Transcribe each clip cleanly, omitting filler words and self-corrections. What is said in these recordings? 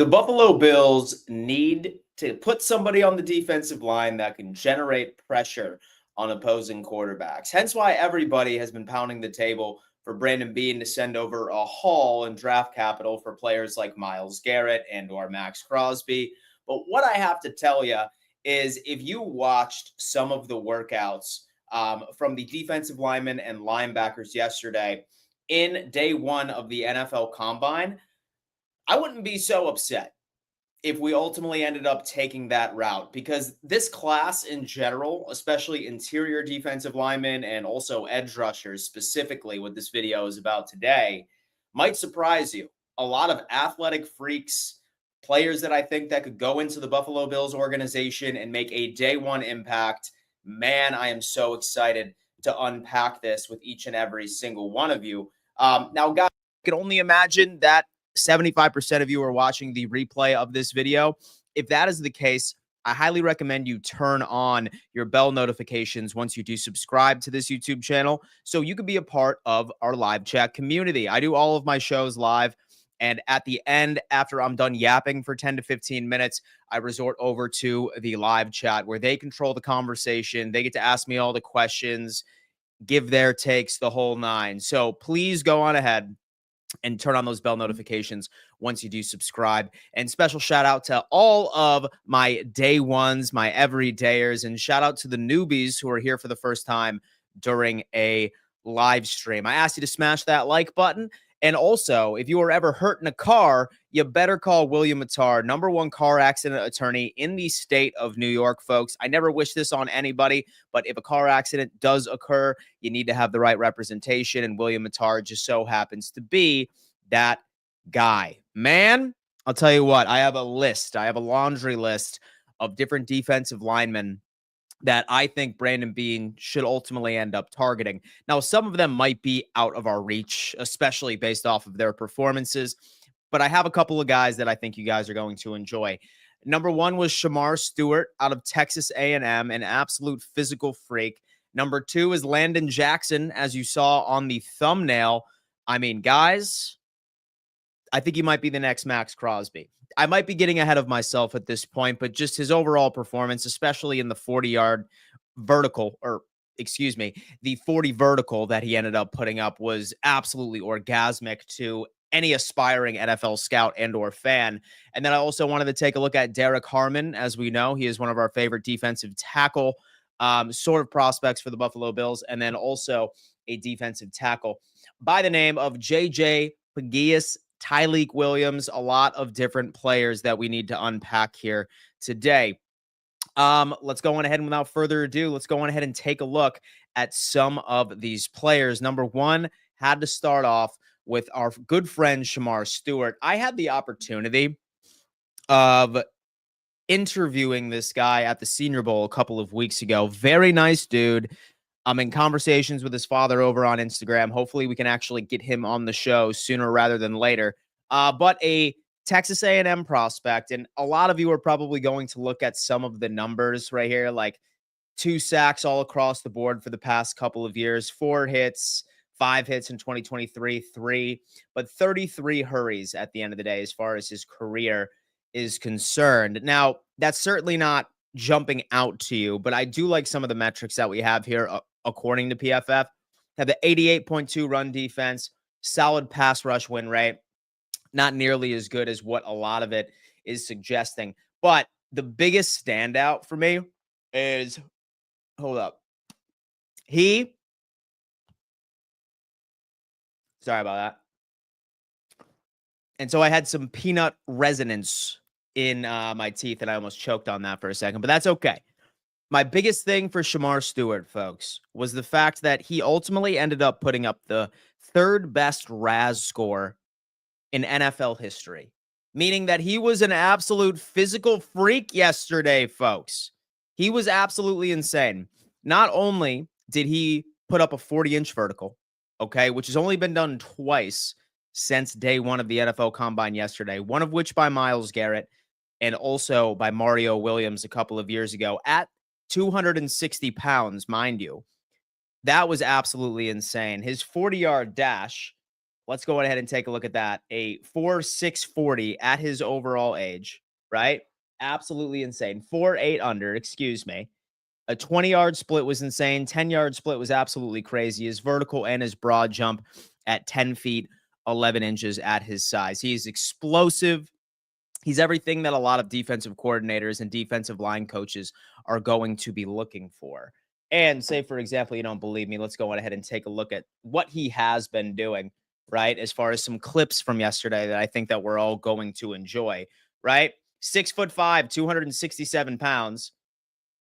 The Buffalo Bills need to put somebody on the defensive line that can generate pressure on opposing quarterbacks. Hence why everybody has been pounding the table for Brandon Beane to send over a haul and draft capital for players like Myles Garrett and or Max Crosby. But what I have to tell you is if you watched some of the workouts from the defensive linemen and linebackers yesterday in day one of the NFL Combine, I wouldn't be so upset if we ultimately ended up taking that route because this class in general, especially interior defensive linemen and also edge rushers, specifically what this video is about today, might surprise you. A lot of athletic freaks, players that I think that could go into the Buffalo Bills organization and make a day one impact. Man, I am so excited to unpack this with each and every single one of you. Now, guys, I can only imagine that 75% of you are watching the replay of this video. If that is the case, I highly recommend you turn on your bell notifications once you do subscribe to this YouTube channel so you can be a part of our live chat community. I do all of my shows live, and at the end, after I'm done yapping for 10 to 15 minutes, I resort over to the live chat where they control the conversation. They get to ask me all the questions, give their takes, the whole nine. So please go on ahead and turn on those bell notifications once you do subscribe. And special shout out to all of my day ones, my everydayers, and shout out to the newbies who are here for the first time during a live stream. I asked you to smash that like button. And also, if you were ever hurt in a car, you better call William Attar, #1 car accident attorney in the state of New York, folks. I never wish this on anybody, but if a car accident does occur, you need to have the right representation, and William Attar just so happens to be that guy. Man, I'll tell you what, I have a laundry list of different defensive linemen that I think Brandon Beane should ultimately end up targeting. Now, some of them might be out of our reach, especially based off of their performances, but I have a couple of guys that I think you guys are going to enjoy. #1 was Shamar Stewart out of Texas A&M, an absolute physical freak. #2 is Landon Jackson, as you saw on the thumbnail. I mean, guys, I think he might be the next Max Crosby. I might be getting ahead of myself at this point, but just his overall performance, especially in the 40-yard vertical, or excuse me, the 40 vertical that he ended up putting up was absolutely orgasmic to any aspiring NFL scout and or fan. And then I also wanted to take a look at Derek Harmon. As we know, he is one of our favorite defensive tackle sort of prospects for the Buffalo Bills, and then also a defensive tackle by the name of J.J. Pegues, Tyleek Williams, a lot of different players that we need to unpack here today. Let's go on ahead and without further ado, let's go on ahead and take a look at some of these players. #1 had to start off with our good friend Shamar Stewart. I had the opportunity of interviewing this guy at the Senior Bowl a couple of weeks ago. Very nice dude. I'm in conversations with his father over on Instagram. Hopefully we can actually get him on the show sooner rather than later. But a Texas A&M prospect, and a lot of you are probably going to look at some of the numbers right here, like 2 sacks all across the board for the past couple of years, 4 hits, 5 hits in 2023, 3, but 33 hurries at the end of the day as far as his career is concerned. Now, that's certainly not jumping out to you, but I do like some of the metrics that we have here according to PFF. Have the 88.2 run defense, solid pass rush win rate, not nearly as good as what a lot of it is suggesting. But the biggest standout for me is, hold up, sorry about that. And so I had some peanut resonance in my teeth, and I almost choked on that for a second, but that's okay. My biggest thing for Shamar Stewart, folks, was the fact that he ultimately ended up putting up the 3rd best RAS score in NFL history, meaning that he was an absolute physical freak yesterday, folks. He was absolutely insane. Not only did he put up a 40-inch vertical, okay, which has only been done twice since day one of the NFL Combine yesterday, one of which by Myles Garrett and also by Mario Williams a couple of years ago at 260 pounds, mind you. That was absolutely insane. His 40-yard dash, Let's go ahead and take a look at that. A 4.640 at his overall age, right? Absolutely insane. 4.8 under, excuse me. A 20-yard split was insane. 10-yard split was absolutely crazy. His vertical and his broad jump at 10 feet, 11 inches at his size. He is explosive. He's everything that a lot of defensive coordinators and defensive line coaches are going to be looking for. And say, for example, you don't believe me, let's go on ahead and take a look at what he has been doing, right? As far as some clips from yesterday that I think that we're all going to enjoy, right? 6'5", 267 pounds.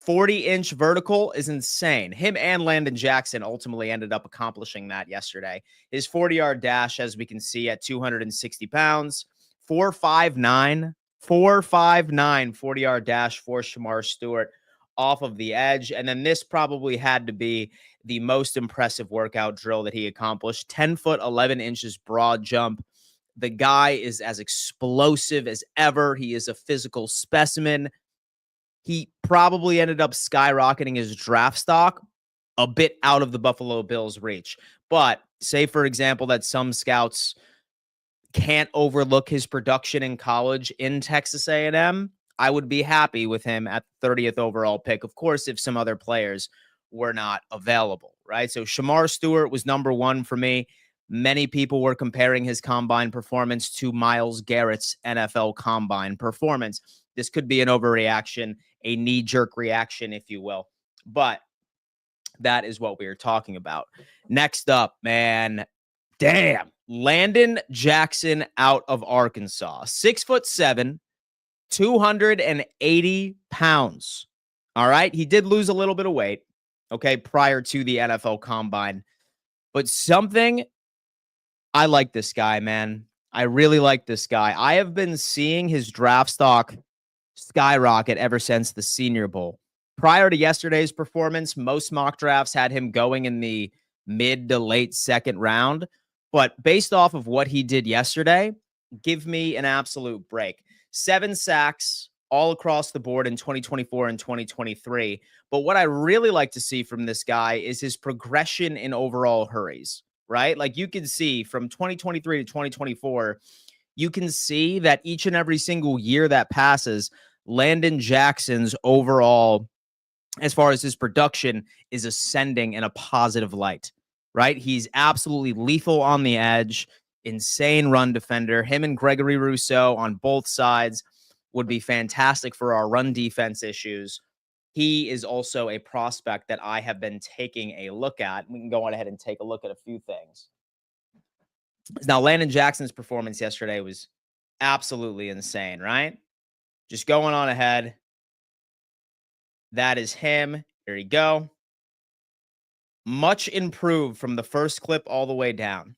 40-inch vertical is insane. Him and Landon Jackson ultimately ended up accomplishing that yesterday. His 40-yard dash, as we can see, at 260 pounds. 4.59, 40-yard dash for Shamar Stewart off of the edge. And then this probably had to be the most impressive workout drill that he accomplished. 10 foot, 11 inches broad jump. The guy is as explosive as ever. He is a physical specimen. He probably ended up skyrocketing his draft stock a bit out of the Buffalo Bills' reach. But say, for example, that some scouts can't overlook his production in college in Texas A&M, I would be happy with him at 30th overall pick. Of course, if some other players were not available, right? So Shamar Stewart was number one for me. Many people were comparing his combine performance to Myles Garrett's NFL combine performance. This could be an overreaction, a knee-jerk reaction, if you will. But that is what we are talking about. Next up, man, damn. Landon Jackson out of Arkansas. 6'7", 280 pounds. All right. He did lose a little bit of weight, okay, prior to the NFL combine. But something, I like this guy, man. I really like this guy. I have been seeing his draft stock skyrocket ever since the Senior Bowl. Prior to yesterday's performance, most mock drafts had him going in the mid to late second round. But based off of what he did yesterday, give me an absolute break. 7 sacks all across the board in 2024 and 2023. But what I really like to see from this guy is his progression in overall hurries, right? Like you can see from 2023 to 2024, you can see that each and every single year that passes, Landon Jackson's overall, as far as his production, is ascending in a positive light, right? He's absolutely lethal on the edge, insane run defender. Him and Gregory Rousseau on both sides would be fantastic for our run defense issues. He is also a prospect that I have been taking a look at. We can go on ahead and take a look at a few things. Now, Landon Jackson's performance yesterday was absolutely insane, right? Just going on ahead. That is him. Here you go. Much improved from the first clip all the way down.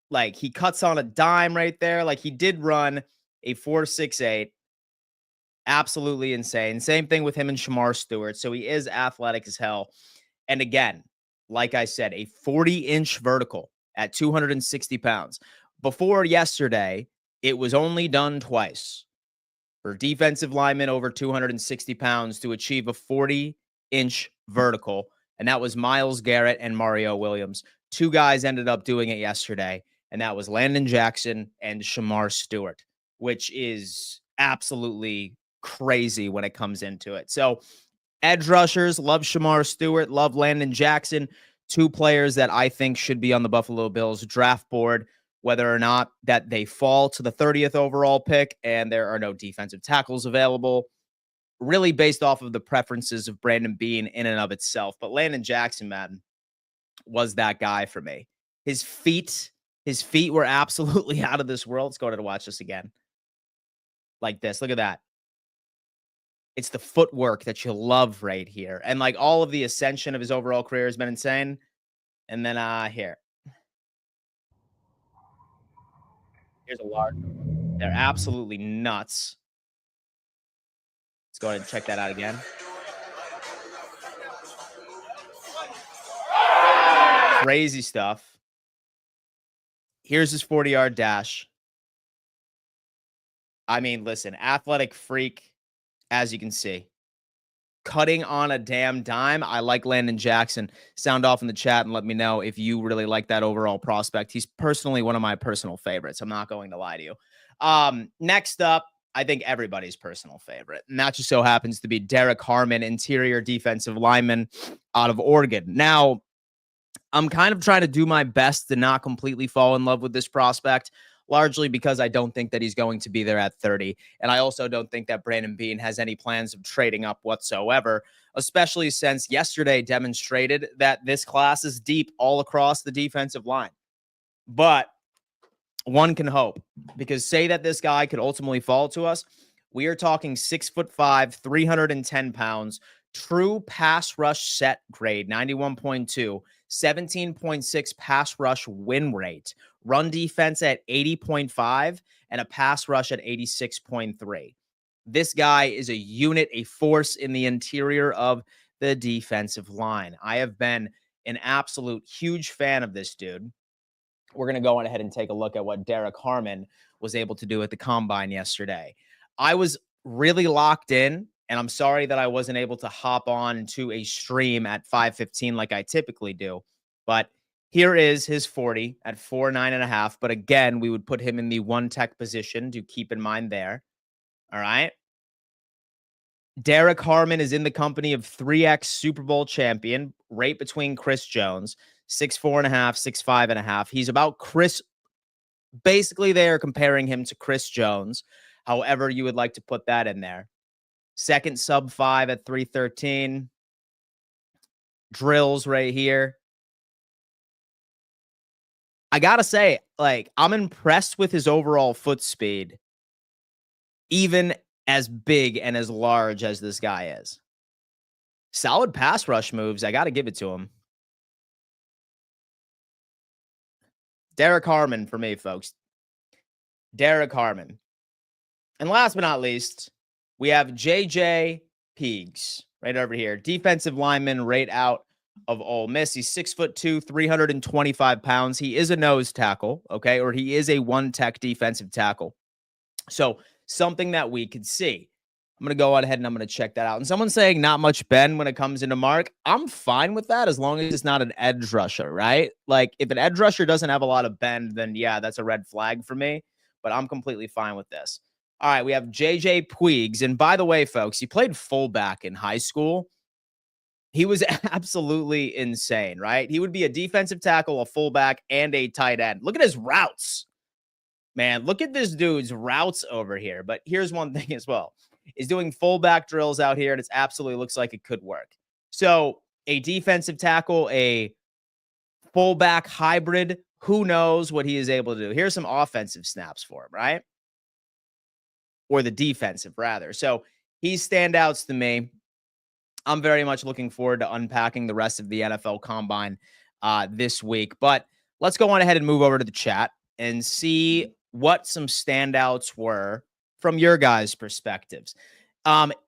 Like he cuts on a dime right there. Like he did run a 4.68. Absolutely insane. Same thing with him and Shamar Stewart. So he is athletic as hell. And again, like I said, a 40-inch vertical at 260 pounds. Before yesterday, it was only done twice for defensive linemen over 260 pounds to achieve a 40-inch vertical. And that was Myles Garrett and Mario Williams. 2 guys ended up doing it yesterday. And that was Landon Jackson and Shamar Stewart, which is absolutely crazy when it comes into it. So edge rushers, love Shamar Stewart, love Landon Jackson. 2 players that I think should be on the Buffalo Bills draft board, whether or not that they fall to the 30th overall pick and there are no defensive tackles available, really based off of the preferences of Brandon Beane in and of itself. But Landon Jackson, man, was that guy for me. His feet were absolutely out of this world. Let's go ahead and watch this again. Like this. Look at that. It's the footwork that you love right here. And like all of the ascension of his overall career has been insane. And then here's a large. They're absolutely nuts. Let's go ahead and check that out again. Crazy stuff. Here's his 40-yard dash. I mean, listen, athletic freak, as you can see. cutting on a damn dime. I like Landon Jackson. Sound off in the chat and let me know if you really like that overall prospect. He's personally one of my personal favorites. I'm not going to lie to you. Next up, I think everybody's personal favorite, and that just so happens to be Derek Harmon, interior defensive lineman out of Oregon. Now, I'm kind of trying to do my best to not completely fall in love with this prospect, largely because I don't think that he's going to be there at 30. And I also don't think that Brandon Beane has any plans of trading up whatsoever, especially since yesterday demonstrated that this class is deep all across the defensive line. But one can hope, because say that this guy could ultimately fall to us. We are talking 6'5", 310 pounds, true pass rush set grade, 91.2, 17.6 pass rush win rate, run defense at 80.5, and a pass rush at 86.3. This guy is a unit, a force in the interior of the defensive line. I have been an absolute huge fan of this dude. We're going to go on ahead and take a look at what Derek Harmon was able to do at the combine yesterday. I was really locked in, and I'm sorry that I wasn't able to hop on to a stream at 5:15 like I typically do. But here is his 40 at 4.9.5. But again, we would put him in the one tech position to keep in mind there. All right. Derek Harmon is in the company of 3X Super Bowl champion, right between Chris Jones, 6'4.5", 6'5.5". He's about Chris. Basically, they are comparing him to Chris Jones, however you would like to put that in there. Second sub 5 at 313. Drills right here. I got to say, like, I'm impressed with his overall foot speed, even as big and as large as this guy is. Solid pass rush moves. I got to give it to him. Derek Harmon for me, folks. Derek Harmon. And last but not least, we have JJ Peegs right over here. Defensive lineman right out of Ole Miss. He's 6'2", 325 pounds. He is a nose tackle, okay? Or he is a one-tech defensive tackle. So something that we could see. I'm going to go on ahead and I'm going to check that out. And someone's saying not much bend when it comes into Mark. I'm fine with that as long as it's not an edge rusher, right? Like if an edge rusher doesn't have a lot of bend, then yeah, that's a red flag for me. But I'm completely fine with this. All right, we have JJ Puigs. And by the way, folks, he played fullback in high school. He was absolutely insane, right? He would be a defensive tackle, a fullback, and a tight end. Look at his routes. Man, look at this dude's routes over here. But here's one thing as well. He's doing fullback drills out here, and it absolutely looks like it could work. So a defensive tackle, a fullback hybrid, who knows what he is able to do. Here's some offensive snaps for him, right? Or the defensive, rather. So he's standouts to me. I'm very much looking forward to unpacking the rest of the NFL Combine this week. But let's go on ahead and move over to the chat and see what some standouts were from your guys' perspectives.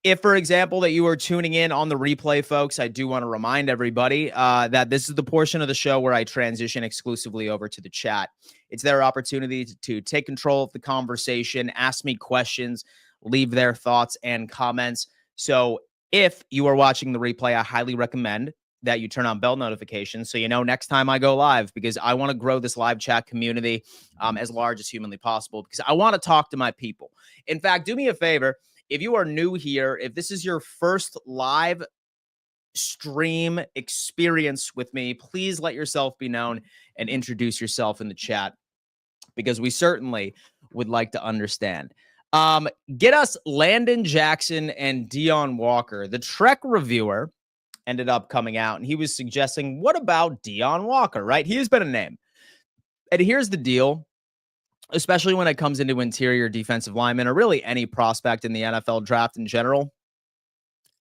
If, for example, that you are tuning in on the replay, folks, I do want to remind everybody that this is the portion of the show where I transition exclusively over to the chat. It's their opportunity to take control of the conversation, ask me questions, leave their thoughts and comments. So if you are watching the replay, I highly recommend that you turn on bell notifications so you know next time I go live, because I want to grow this live chat community as large as humanly possible, because I want to talk to my people. In fact, do me a favor. If you are new here, if this is your first live stream experience with me, please let yourself be known and introduce yourself in the chat, because we certainly would like to understand. Get us Landon Jackson and Deion Walker. The Trek reviewer ended up coming out, and he was suggesting, what about Deion Walker, right? He has been a name. And here's the deal. Especially when it comes into interior defensive linemen, or really any prospect in the NFL draft in general,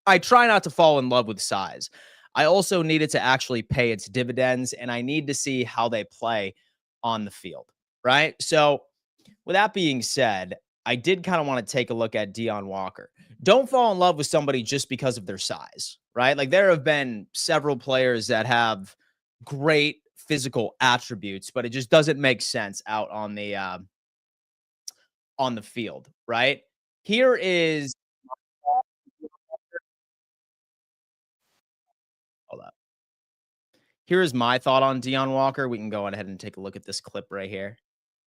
I try not to fall in love with size. I also need it to actually pay its dividends, and I need to see how they play on the field, right? So with that being said, I did kind of want to take a look at Deion Walker. Don't fall in love with somebody just because of their size, right? Like there have been several players that have great physical attributes, but it just doesn't make sense out on the field, right? Here is Here's my thought on Deion Walker. We can go ahead and take a look at this clip right here.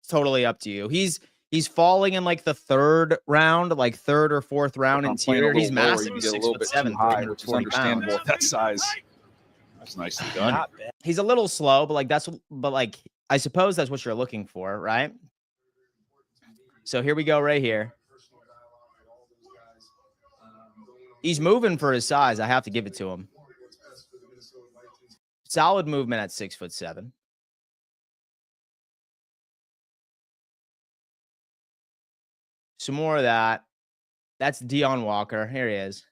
It's totally up to you. He's falling in like the third round, like third or fourth round interior. He's massive. He's 6'7", 340 pounds. At that size. That's nicely done. He's a little slow, but I suppose that's what you're looking for, right? So here we go right here. He's moving for his size. I have to give it to him. Solid movement at 6'7". Some more of that. That's Deion Walker. Here he is.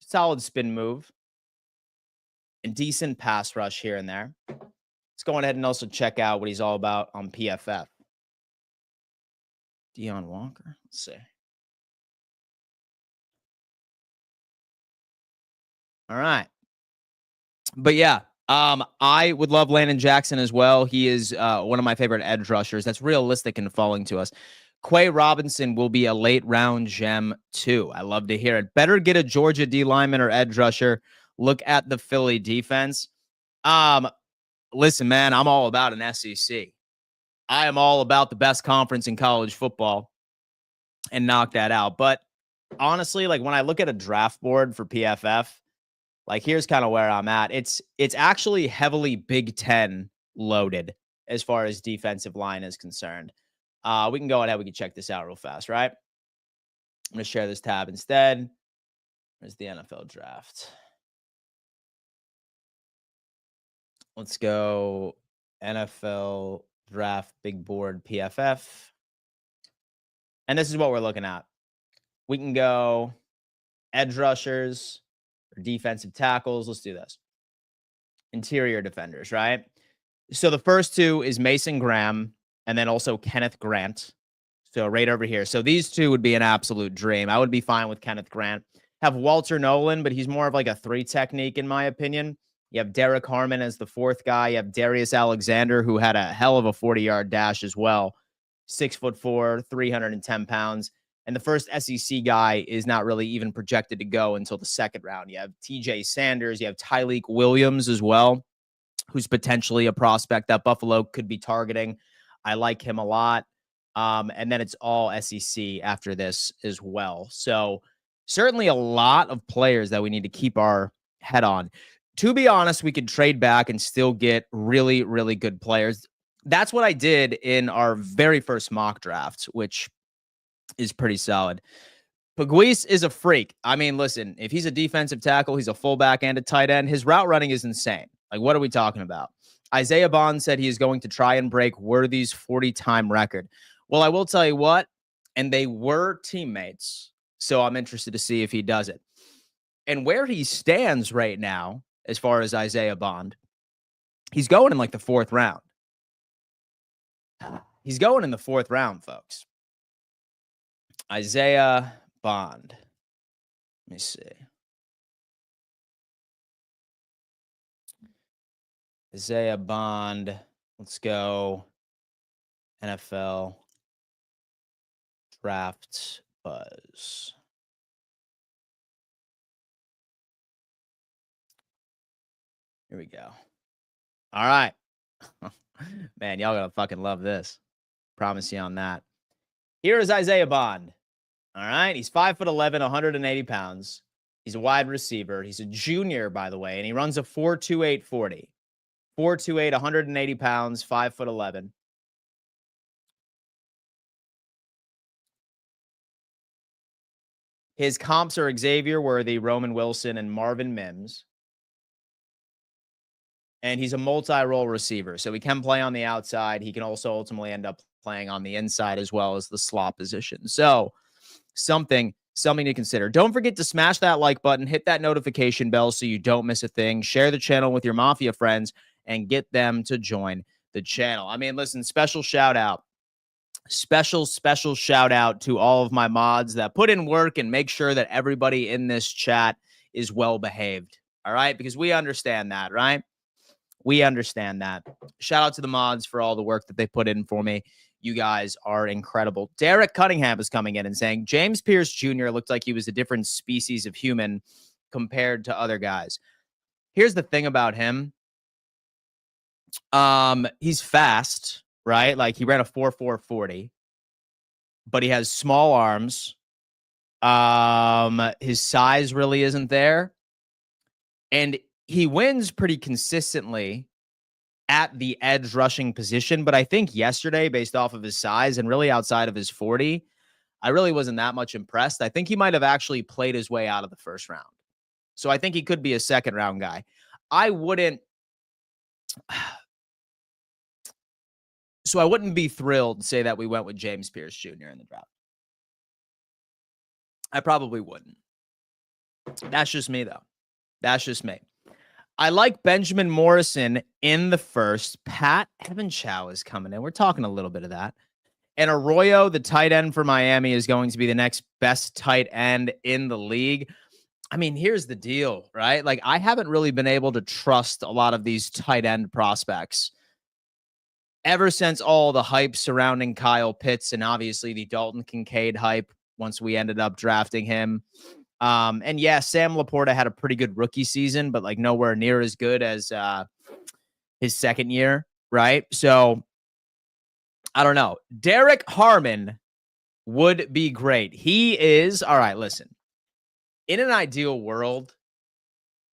Solid spin move. And decent pass rush here and there. Let's go ahead and also check out what he's all about on PFF. Deion Walker. Let's see. All right. But yeah, I would love Landon Jackson as well. He is one of my favorite edge rushers. That's realistic and falling to us. Quay Robinson will be a late round gem too. I love to hear it. Better get a Georgia D lineman or edge rusher. Look at the Philly defense. Listen, man, I'm all about an SEC. I am all about the best conference in college football and knock that out. But honestly, like when I look at a draft board for PFF, like here's kind of where I'm at. It's actually heavily Big Ten loaded as far as defensive line is concerned. We can go ahead. We can check this out real fast, right? I'm going to share this tab instead. There's the NFL draft. Let's go NFL draft big board PFF. And this is what we're looking at. We can go edge rushers or defensive tackles. Let's do this. Interior defenders, right? So the first two is Mason Graham and then also Kenneth Grant. So right over here. So these two would be an absolute dream. I would be fine with Kenneth Grant. Have Walter Nolan, but he's more of like a 3 technique in my opinion. You have Derek Harmon as the 4th guy. You have Darius Alexander, who had a hell of a 40-yard dash as well. 6'4", 310 pounds. And the first SEC guy is not really even projected to go until the 2nd round. You have TJ Sanders. You have Tyleek Williams as well, who's potentially a prospect that Buffalo could be targeting. I like him a lot. And then it's all SEC after this as well. So certainly a lot of players that we need to keep our head on. To be honest, we could trade back and still get really, really good players. That's what I did in our very first mock draft, which is pretty solid. Pegues is a freak. I mean, listen, if he's a defensive tackle, he's a fullback and a tight end. His route running is insane. Like, what are we talking about? Isaiah Bond said he is going to try and break Worthy's 40-time record. Well, I will tell you what, and they were teammates, so I'm interested to see if he does it. And where he stands right now, as far as Isaiah Bond, he's going in like the 4th round. He's going in the 4th round, folks. Isaiah Bond. Let me see. Isaiah Bond. Let's go. NFL draft buzz. Here we go. All right. Man, y'all gonna fucking love this. Promise you on that. Here is Isaiah Bond. All right. He's 5'11", 180 pounds. He's a wide receiver. He's a junior, by the way, and he runs a 4.28 40. 4.28, 180 pounds, 5'11". His comps are Xavier Worthy, Roman Wilson, and Marvin Mims. And he's a multi-role receiver, so he can play on the outside. He can also ultimately end up playing on the inside as well as the slot position. So something to consider. Don't forget to smash that like button, hit that notification bell so you don't miss a thing. Share the channel with your Mafia friends and get them to join the channel. I mean, listen, special shout out to all of my mods that put in work and make sure that everybody in this chat is well behaved. All right, because we understand that, right? We understand that. Shout out to the mods for all the work that they put in for me. You guys are incredible. Derek Cunningham is coming in and saying, James Pierce Jr. looked like he was a different species of human compared to other guys. here's the thing about him. He's fast, right? Like he ran a 4.440, but he has small arms. His size really isn't there. And he wins pretty consistently at the edge rushing position. But I think yesterday, based off of his size and really outside of his 40, I really wasn't that much impressed. I think he might have actually played his way out of the first round. So I think he could be a second round guy. I wouldn't be thrilled to say that we went with James Pierce Jr. in the draft. I probably wouldn't. That's just me, though. That's just me. I like Benjamin Morrison in the first. Pat Evanchow is coming in. We're talking a little bit of that. And Arroyo, the tight end for Miami, is going to be the next best tight end in the league. I mean, here's the deal, right? Like, I haven't really been able to trust a lot of these tight end prospects ever since all the hype surrounding Kyle Pitts and obviously the Dalton Kincaid hype once we ended up drafting him. And yeah, Sam Laporta had a pretty good rookie season, but like nowhere near as good as his second year, right? So I don't know. Derek Harmon would be great. He is, all right, listen. In an ideal world,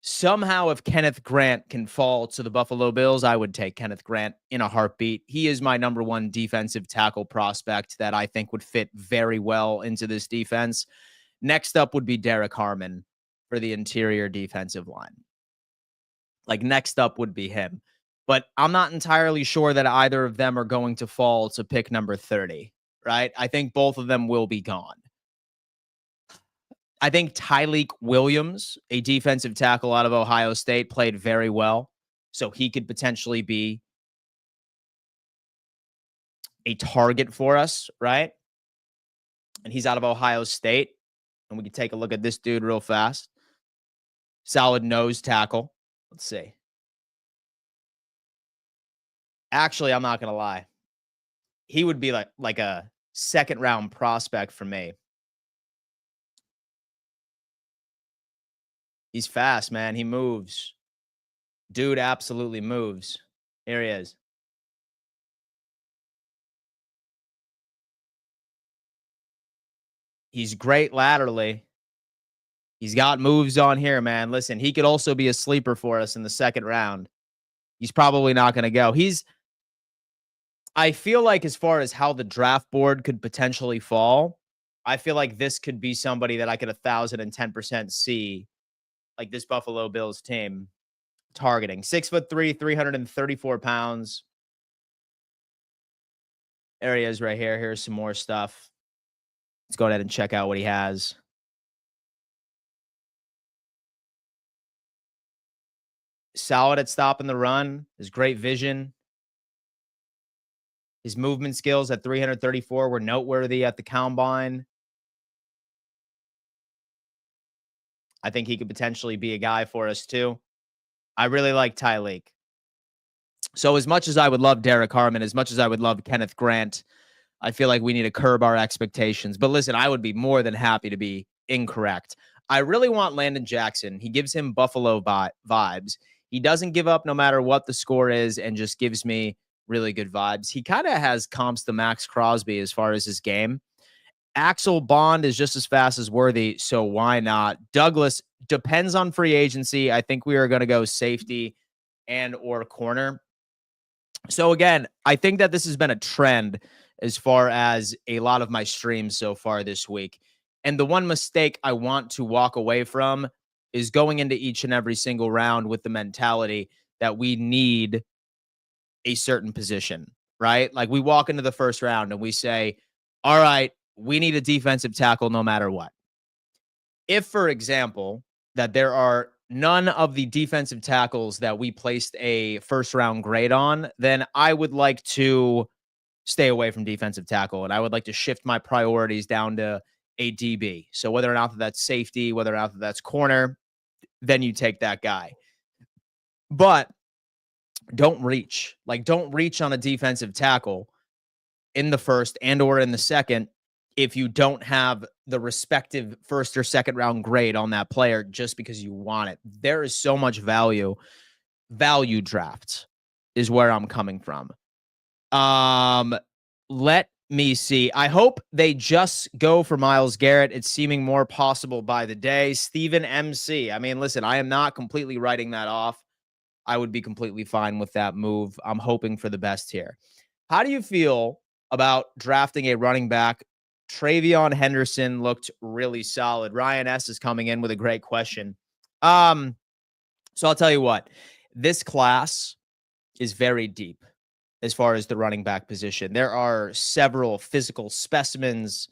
somehow if Kenneth Grant can fall to the Buffalo Bills, I would take Kenneth Grant in a heartbeat. He is my number one defensive tackle prospect that I think would fit very well into this defense. Next up would be Derek Harmon for the interior defensive line. Like, next up would be him. But I'm not entirely sure that either of them are going to fall to pick number 30, right? I think both of them will be gone. I think Tyleik Williams, a defensive tackle out of Ohio State, played very well. So he could potentially be a target for us, right? And he's out of Ohio State. And we can take a look at this dude real fast. Solid nose tackle. Let's see. Actually, I'm not going to lie. He would be like a second round prospect for me. He's fast, man. He moves. Dude absolutely moves. Here he is. He's great laterally. He's got moves on here, man. Listen, he could also be a sleeper for us in the second round. He's probably not going to go. I feel like as far as how the draft board could potentially fall, I feel like this could be somebody that I could 1,010% see, like this Buffalo Bills team targeting. 6'3", 334 pounds. There he is right here. Here's some more stuff. Let's go ahead and check out what he has. Solid at stopping the run. His great vision. His movement skills at 334 were noteworthy at the combine. I think he could potentially be a guy for us too. I really like Tyleik. So as much as I would love Derek Harmon, as much as I would love Kenneth Grant, I feel like we need to curb our expectations. But listen, I would be more than happy to be incorrect. I really want Landon Jackson. He gives him Buffalo vibes. He doesn't give up no matter what the score is and just gives me really good vibes. He kind of has comps to Max Crosby as far as his game. Axel Bond is just as fast as Worthy, so why not? Douglas depends on free agency. I think we are going to go safety and or corner. So again, I think that this has been a trend as far as a lot of my streams so far this week. And the one mistake I want to walk away from is going into each and every single round with the mentality that we need a certain position, right? Like we walk into the first round and we say, all right, we need a defensive tackle no matter what. If, for example, that there are none of the defensive tackles that we placed a first round grade on, then I would like to stay away from defensive tackle. And I would like to shift my priorities down to a DB. So whether or not that's safety, whether or not that's corner, then you take that guy. But don't reach. Like, don't reach on a defensive tackle in the first and or in the second if you don't have the respective first or second round grade on that player just because you want it. There is so much value. Value drafts is where I'm coming from. Let me see. I hope they just go for Myles Garrett. It's seeming more possible by the day. Steven MC. I mean, listen, I am not completely writing that off. I would be completely fine with that move. I'm hoping for the best here. How do you feel about drafting a running back? Travion Henderson looked really solid. Ryan S. is coming in with a great question. So I'll tell you what. This class is very deep as far as the running back position. There are several physical specimens,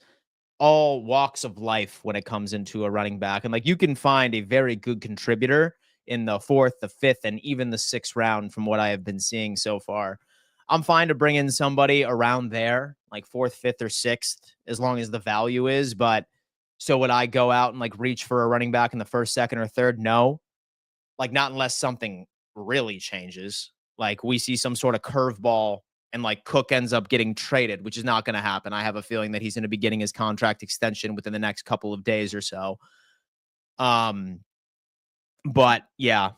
all walks of life when it comes into a running back. And like you can find a very good contributor in the 4th, the 5th, and even the 6th round from what I have been seeing so far. I'm fine to bring in somebody around there, like 4th, 5th, or 6th, as long as the value is. But so would I go out and like reach for a running back in the 1st, 2nd, or 3rd? No. Like not unless something really changes. Like we see some sort of curveball and like Cook ends up getting traded, which is not going to happen. I have a feeling that he's going to be getting his contract extension within the next couple of days or so. But yeah.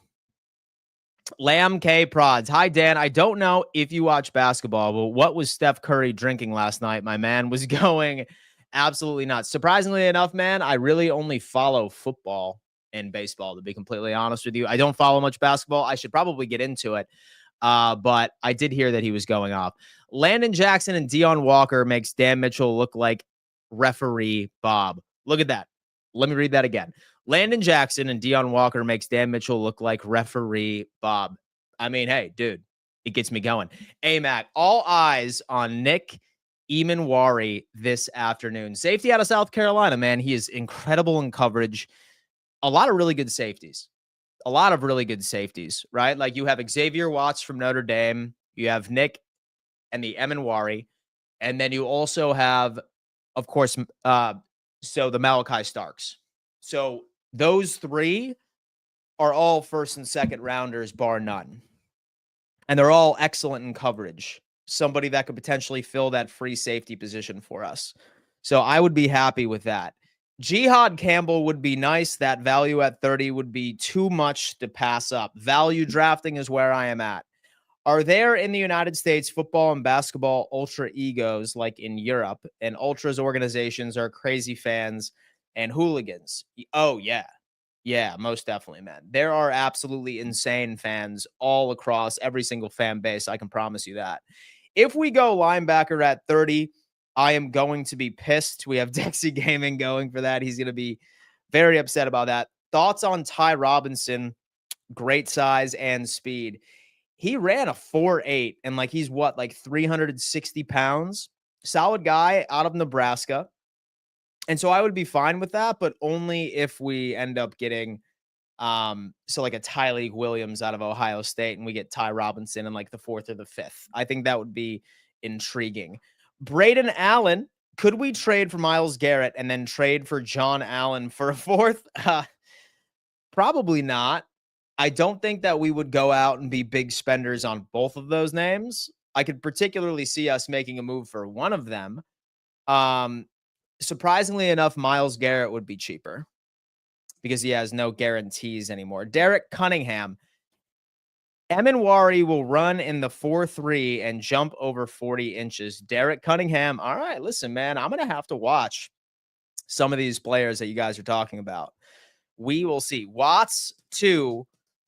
Lamb K Prods. Hi, Dan. I don't know if you watch basketball, but what was Steph Curry drinking last night? My man was going absolutely nuts. Surprisingly enough, man, I really only follow football and baseball, to be completely honest with you. I don't follow much basketball. I should probably get into it. But I did hear that he was going off. Landon Jackson and Deion Walker makes Dan Mitchell look like referee Bob. Look at that. Let me read that again. Landon Jackson and Deion Walker makes Dan Mitchell look like referee Bob. I mean, hey, dude, it gets me going. Mac, all eyes on Nick Emanwari this afternoon. Safety out of South Carolina, man. He is incredible in coverage. A lot of really good safeties. Right? Like you have Xavier Watts from Notre Dame. You have Nick and the Emanwari. And then you also have, of course, so the Malachi Starks. So those three are all 1st and 2nd rounders, bar none. And they're all excellent in coverage. Somebody that could potentially fill that free safety position for us. So I would be happy with that. Jihad Campbell would be nice. That value at 30 would be too much to pass up. Value drafting is where I am at. Are there in the United States football and basketball ultra egos like in Europe, and ultras organizations are crazy fans and hooligans? Oh, yeah. Yeah, most definitely, man. There are absolutely insane fans all across every single fan base. I can promise you that. If we go linebacker at 30, I am going to be pissed. We have Dexy Gaming going for that. He's going to be very upset about that. Thoughts on Ty Robinson? Great size and speed. He ran a 4.8 and like he's what, like 360 pounds? Solid guy out of Nebraska. And so I would be fine with that, but only if we end up getting so like a Tyleik Williams out of Ohio State and we get Ty Robinson in like the 4th or the 5th. I think that would be intriguing. Braden Allen, could we trade for Myles Garrett and then trade for John Allen for a 4th? Probably not. I don't think that we would go out and be big spenders on both of those names. I could particularly see us making a move for one of them. Surprisingly enough, Myles Garrett would be cheaper because he has no guarantees anymore. Derek Cunningham. Emanwari will run in the 4.3 and jump over 40 inches. Derek Cunningham. All right, listen, man, I'm going to have to watch some of these players that you guys are talking about. We will see. Watts, 2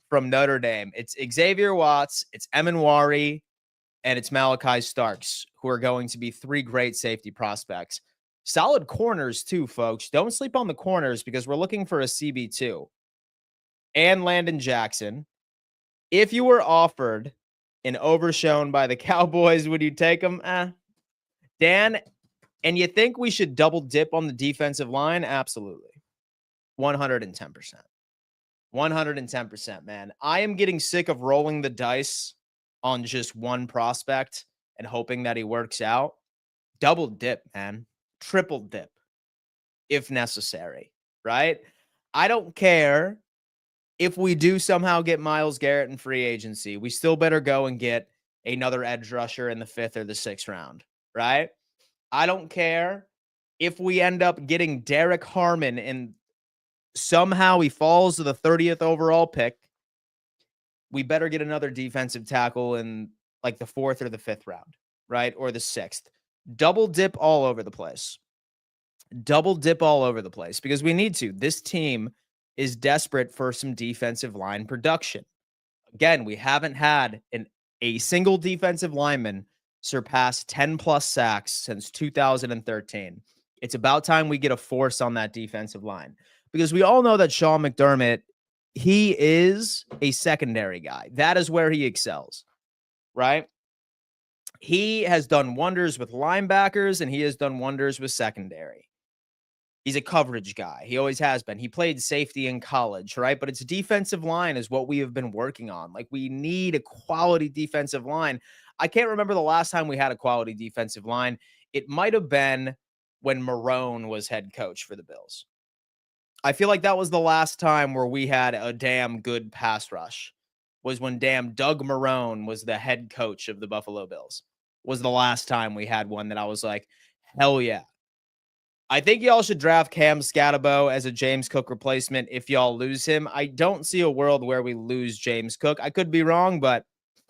from Notre Dame. It's Xavier Watts, it's Emanwari, and it's Malachi Starks, who are going to be 3 great safety prospects. Solid corners, too, folks. Don't sleep on the corners because we're looking for a CB2. And Landon Jackson. If you were offered and overshown by the Cowboys, would you take him? Dan, and you think we should double dip on the defensive line? Absolutely. 110%. 110%, man. I am getting sick of rolling the dice on just one prospect and hoping that he works out. Double dip, man. Triple dip if necessary, right? I don't care if we do somehow get Myles Garrett in free agency. We still better go and get another edge rusher in the 5th or the 6th round, right? I don't care if we end up getting Derek Harmon and somehow he falls to the 30th overall pick, we better get another defensive tackle in like the 4th or the 5th round, right? Or the 6th. Double dip all over the place. Double dip all over the place because we need to. This team is desperate for some defensive line production. Again, we haven't had a single defensive lineman surpass 10 plus sacks since 2013. It's about time we get a force on that defensive line because we all know that Sean McDermott, he is a secondary guy. That is where he excels, right? He has done wonders with linebackers and he has done wonders with secondary. He's a coverage guy. He always has been. He played safety in college, right? But it's defensive line is what we have been working on. Like, we need a quality defensive line. I can't remember the last time we had a quality defensive line. It might have been when Marrone was head coach for the Bills. I feel like that was the last time where we had a damn good pass rush, was when damn Doug Marrone was the head coach of the Buffalo Bills. Was the last time we had one that I was like, hell yeah. I think y'all should draft Cam Scatabo as a James Cook replacement if y'all lose him. I don't see a world where we lose James Cook. I could be wrong, but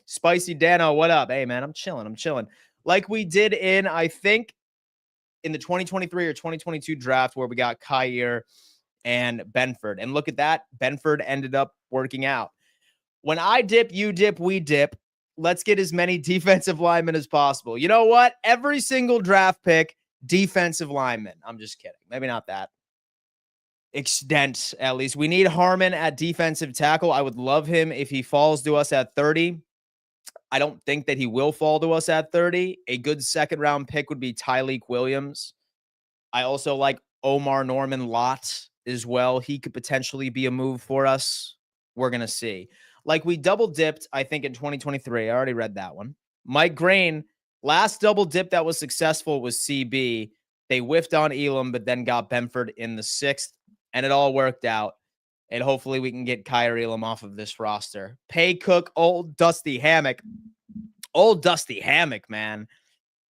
Spicy Dano, what up? Hey, man, I'm chilling. Like we did in, I think, in the 2023 or 2022 draft where we got Kyer and Benford. And look at that. Benford ended up working out. When I dip, you dip, we dip. Let's get as many defensive linemen as possible. You know what? Every single draft pick, defensive lineman. I'm just kidding. Maybe not that extent, at least. We need Harmon at defensive tackle. I would love him if he falls to us at 30. I don't think that he will fall to us at 30. A good second round pick would be Tyleek Williams. I also like Omar Norman Lott as well. He could potentially be a move for us. We're going to see. Like we double dipped, I think, in 2023. I already read that one. Mike Grain, last double dip that was successful was CB. They whiffed on Elam, but then got Benford in the 6th, and it all worked out. And hopefully we can get Kyer Elam off of this roster. Pay Cook, old Dusty Hammock. Old Dusty Hammock, man.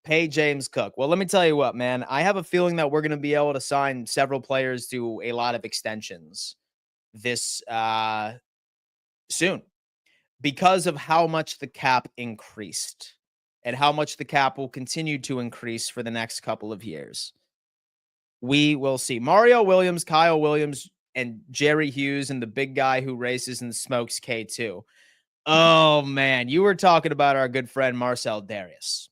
Pay James Cook. Well, let me tell you what, man. I have a feeling that we're going to be able to sign several players to a lot of extensions this soon because of how much the cap increased and how much the cap will continue to increase for the next couple of years. We will see. Mario Williams, Kyle Williams, and Jerry Hughes, and the big guy who races and smokes K2. Oh, man. You were talking about our good friend Marcel Darius.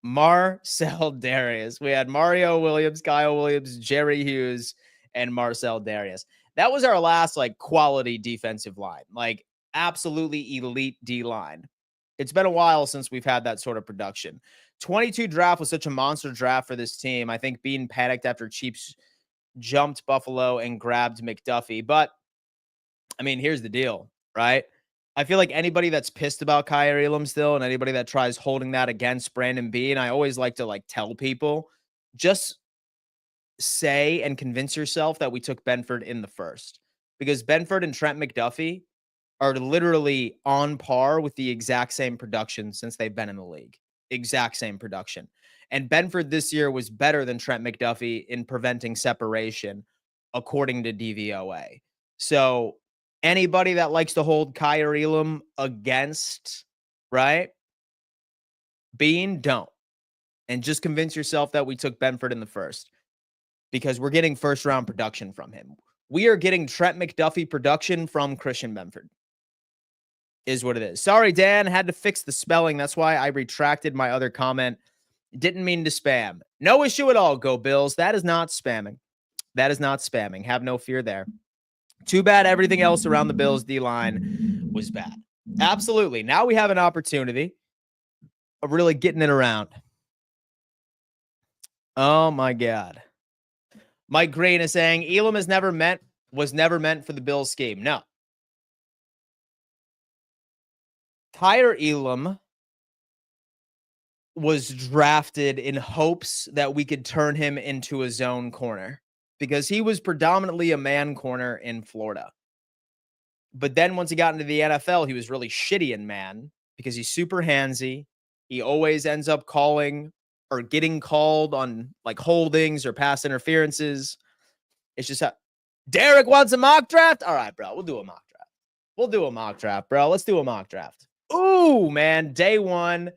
Marcel Darius. We had Mario Williams, Kyle Williams, Jerry Hughes, and Marcel Darius. That was our last, like, quality defensive line. Like, absolutely elite D-line. It's been a while since we've had that sort of production. 22 draft was such a monster draft for this team. I think being panicked after Chiefs jumped Buffalo and grabbed McDuffie. But, I mean, here's the deal, right? I feel like anybody that's pissed about Kyer Elam still and anybody that tries holding that against Brandon Beane, I always like to, like, tell people, just say and convince yourself that we took Benford in the 1st. Because Benford and Trent McDuffie are literally on par with the exact same production since they've been in the league. Exact same production. And Benford this year was better than Trent McDuffie in preventing separation, according to DVOA. So anybody that likes to hold Kyer Elam against, right, Bean, don't. And just convince yourself that we took Benford in the 1st because we're getting first-round production from him. We are getting Trent McDuffie production from Christian Benford. Is what it is. Sorry, Dan. Had to fix the spelling. That's why I retracted my other comment. Didn't mean to spam. No issue at all, Go Bills. That is not spamming. That is not spamming. Have no fear there. Too bad everything else around the Bills D-line was bad. Absolutely. Now we have an opportunity of really getting it around. Oh, my God. Mike Green is saying Elam was never meant for the Bills scheme. No. Kyer Elam was drafted in hopes that we could turn him into a zone corner because he was predominantly a man corner in Florida. But then once he got into the NFL, he was really shitty in man because he's super handsy. He always ends up calling are getting called on like holdings or pass interferences. It's just how Derek wants a mock draft. All right, bro. We'll do a mock draft. We'll do a mock draft, bro. Let's do a mock draft. Ooh, man. Day one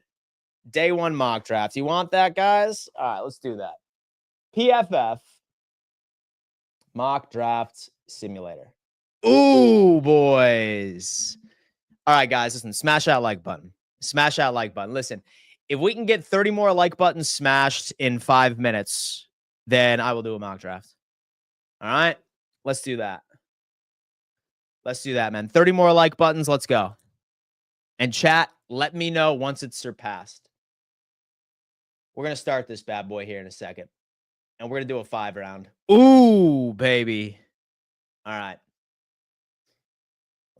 mock draft. You want that, guys? All right, let's do that. PFF mock draft simulator. Ooh, boys. All right, guys, listen, smash that like button. Smash that like button. Listen, if we can get 30 more like buttons smashed in 5 minutes, then I will do a mock draft. All right, let's do that. Let's do that, man. 30 more like buttons. Let's go. And chat, let me know once it's surpassed. We're going to start this bad boy here in a second. And we're going to do a 5 round. Ooh, baby. All right.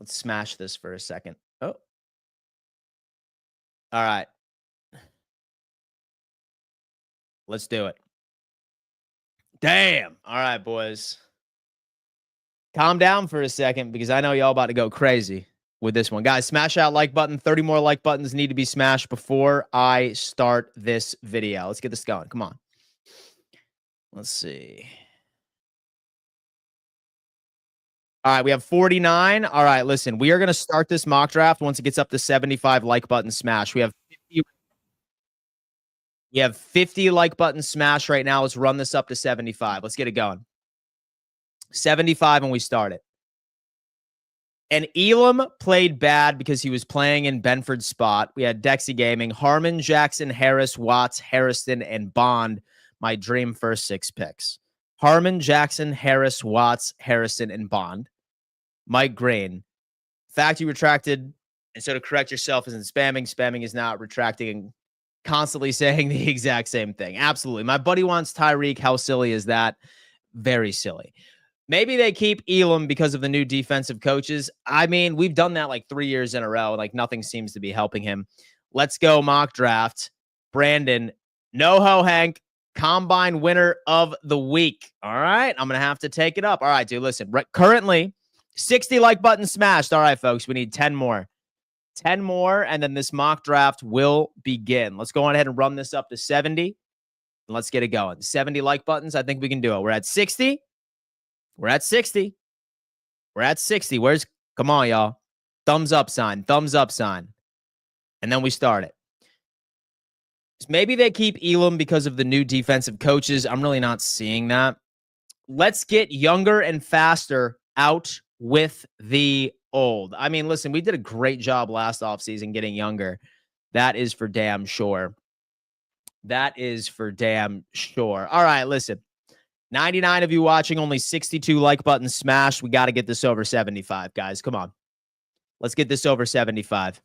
Let's smash this for a second. Oh. All right. Let's do it. Damn. All right, boys. Calm down for a second because I know y'all about to go crazy with this one. Guys, smash that like button. 30 more like buttons need to be smashed before I start this video. Let's get this going. Come on. Let's see. All right, we have 49. All right, listen, we are going to start this mock draft once it gets up to 75 like button smash. We have 50 like button smash right now. Let's run this up to 75. Let's get it going. 75 and we start it. And Elam played bad because he was playing in Benford's spot. We had Dexy Gaming, Harmon, Jackson, Harris, Watts, Harrison, and Bond. My dream first 6 picks. Harmon, Jackson, Harris, Watts, Harrison, and Bond. Mike Green. Fact you retracted, and so to correct yourself isn't spamming. Spamming is not retracting and constantly saying the exact same thing. Absolutely. My buddy wants Tyreek. How silly is that? Very silly. Maybe they keep Elam because of the new defensive coaches. I mean, we've done that like 3 years in a row. Like nothing seems to be helping him. Let's go mock draft. Brandon, no-ho Hank, combine winner of the week. All right. I'm going to have to take it up. All right, dude, listen. Currently, 60 like button smashed. All right, folks, we need 10 more. 10 more, and then this mock draft will begin. Let's go on ahead and run this up to 70. And let's get it going. 70 like buttons. I think we can do it. We're at 60. We're at 60. We're at 60. Come on, y'all. Thumbs up sign. Thumbs up sign. And then we start it. Maybe they keep Elam because of the new defensive coaches. I'm really not seeing that. Let's get younger and faster out with the old. I mean, listen, we did a great job last offseason getting younger. That is for damn sure. That is for damn sure. All right, listen. 99 of you watching, only 62 like buttons smashed. We got to get this over 75, guys. Come on. Let's get this over 75.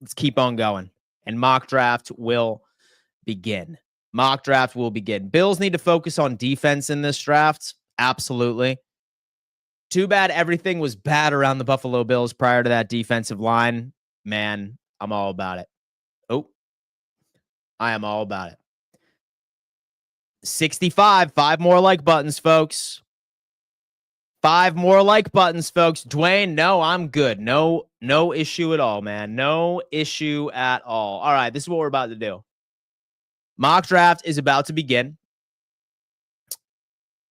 Let's keep on going. And mock draft will begin. Mock draft will begin. Bills need to focus on defense in this draft. Absolutely. Too bad everything was bad around the Buffalo Bills prior to that defensive line. Man, I'm all about it. Oh, I am all about it. 65. 5 more like buttons, folks. 5 more like buttons, folks. Dwayne, no, I'm good. No issue at all, man. No issue at all. All right, this is what we're about to do. Mock draft is about to begin.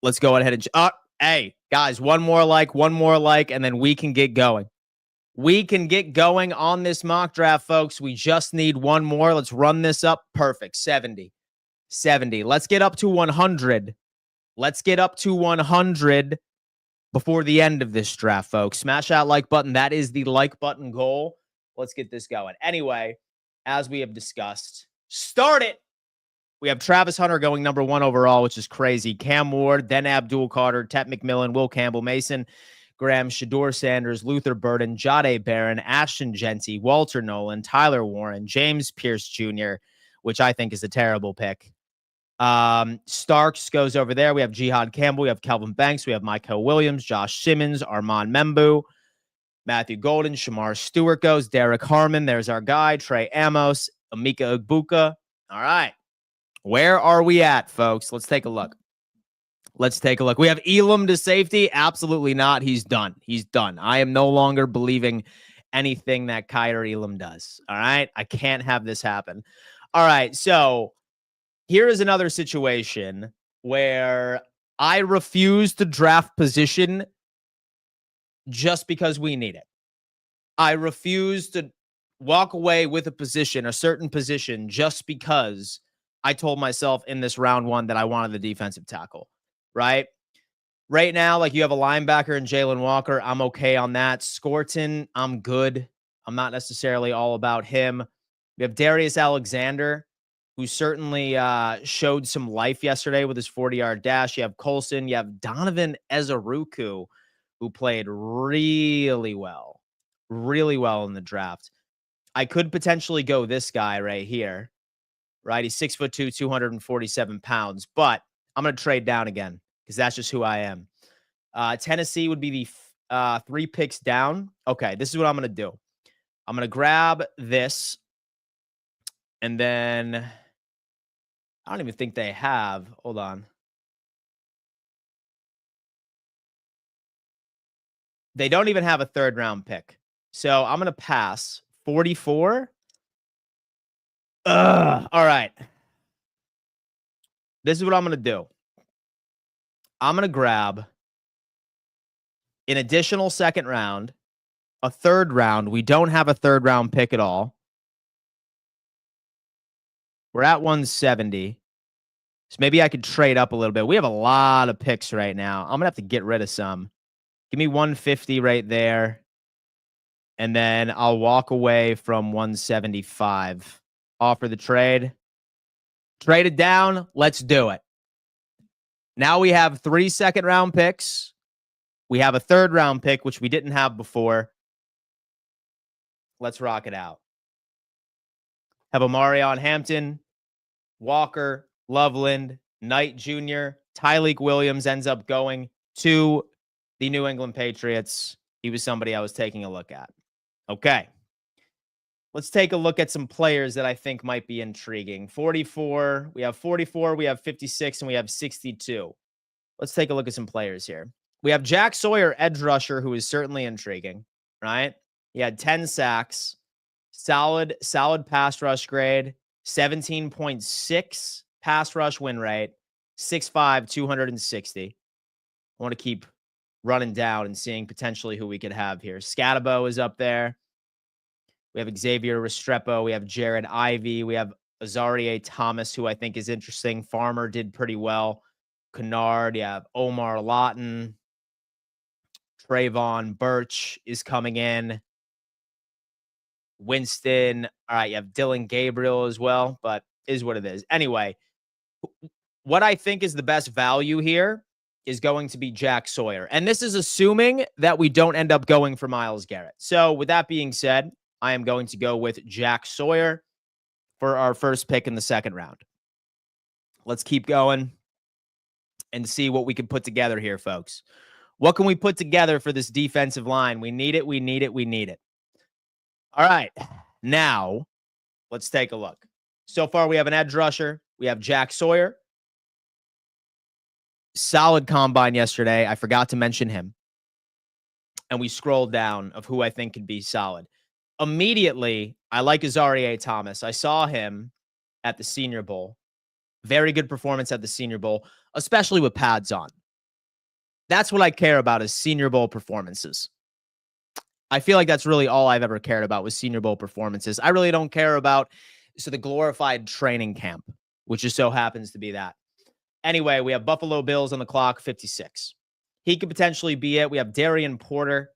Let's go ahead and... hey, guys, one more like, and then we can get going. We can get going on this mock draft, folks. We just need one more. Let's run this up. Perfect. 70. 70. Let's get up to 100. Let's get up to 100 before the end of this draft, folks. Smash that like button. That is the like button goal. Let's get this going. Anyway, as we have discussed, start it. We have Travis Hunter going number 1 overall, which is crazy. Cam Ward, then Abdul Carter, Tet McMillan, Will Campbell, Mason Graham, Shador Sanders, Luther Burden, Jade Barron, Ashton Genty, Walter Nolan, Tyler Warren, James Pierce Jr., which I think is a terrible pick. Starks goes over there. We have Jihad Campbell. We have Kelvin Banks. We have Michael Williams, Josh Simmons, Armand Membu, Matthew Golden, Shamar Stewart goes, Derek Harmon. There's our guy, Trey Amos, Amika Ogbuka. All right. Where are we at, folks? Let's take a look. Let's take a look. We have Elam to safety. Absolutely not. He's done. He's done. I am no longer believing anything that Kyer Elam does. All right. I can't have this happen. All right. So here is another situation where I refuse to draft position just because we need it. I refuse to walk away with a certain position, just because I told myself in this round 1 that I wanted the defensive tackle, right? Right now, like, you have a linebacker in Jalen Walker. I'm okay on that. Scorton, I'm good. I'm not necessarily all about him. We have Darius Alexander, who certainly showed some life yesterday with his 40-yard dash. You have Colson. You have Donovan Ezeruku, who played really well in the draft. I could potentially go this guy right here, right? He's 6'2", 247 pounds, but I'm going to trade down again because that's just who I am. Tennessee would be the 3 picks down. Okay, this is what I'm going to do. I'm going to grab this, and then I don't even think they have. Hold on. They don't even have a 3rd round pick. So I'm going to pass 44. All right. This is what I'm going to do. I'm going to grab an additional 2nd round, a 3rd round. We don't have a 3rd round pick at all. We're at 170. So maybe I could trade up a little bit. We have a lot of picks right now. I'm going to have to get rid of some. Give me 150 right there. And then I'll walk away from 175. Offer the trade. Trade it down. Let's do it. Now we have 3 2nd round picks. We have a 3rd round pick, which we didn't have before. Let's rock it out. Have Omarion Hampton, Walker, Loveland, Knight Jr., Tyleik Williams ends up going to the New England Patriots. He was somebody I was taking a look at. Okay. Let's take a look at some players that I think might be intriguing. 44. We have 44. We have 56. And we have 62. Let's take a look at some players here. We have Jack Sawyer, edge rusher, who is certainly intriguing, right? He had 10 sacks, solid pass rush grade, 17.6 pass rush win rate, 6'5", 260. I want to keep running down and seeing potentially who we could have here. Scatabo is up there. We have Xavier Restrepo. We have Jared Ivey. We have Azarie Thomas, who I think is interesting. Farmer did pretty well. Kennard. You have Omar Lawton. Trayvon Birch is coming in. Winston. All right, you have Dylan Gabriel as well, but is what it is. Anyway, what I think is the best value here is going to be Jack Sawyer. And this is assuming that we don't end up going for Myles Garrett. So with that being said, I am going to go with Jack Sawyer for our first pick in the 2nd round. Let's keep going and see what we can put together here, folks. What can we put together for this defensive line? We need it. We need it. We need it. All right. Now, let's take a look. So far, we have an edge rusher. We have Jack Sawyer. Solid combine yesterday. I forgot to mention him. And we scrolled down of who I think could be solid. Immediately, I like Azarie Thomas. I saw him at the Senior Bowl. Very good performance at the Senior Bowl, especially with pads on. That's what I care about, is Senior Bowl performances. I feel like that's really all I've ever cared about, was Senior Bowl performances. I really don't care about the glorified training camp, which just so happens to be that. Anyway, we have Buffalo Bills on the clock, 56. He could potentially be it. We have Darian Porter,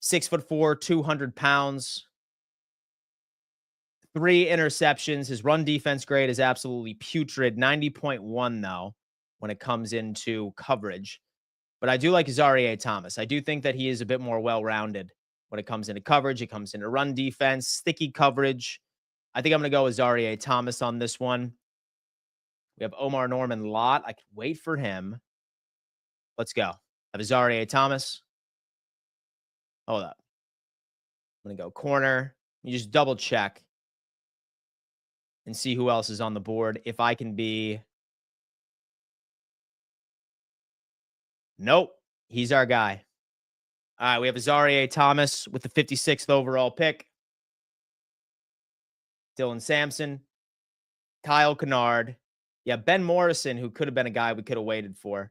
6'4", 200 pounds. 3 interceptions. His run defense grade is absolutely putrid. 90.1, though, when it comes into coverage. But I do like Azarie Thomas. I do think that he is a bit more well-rounded when it comes into coverage. It comes into run defense, sticky coverage. I think I'm going to go Azarie Thomas on this one. We have Omar Norman Lott. I could wait for him. Let's go. I have Azarie Thomas. Hold up. I'm going to go corner. You just double check and see who else is on the board. If I can be... Nope. He's our guy. All right, we have Azarie Thomas with the 56th overall pick. Dylan Sampson, Kyle Kennard, Yeah, Ben Morrison, who could have been a guy we could have waited for.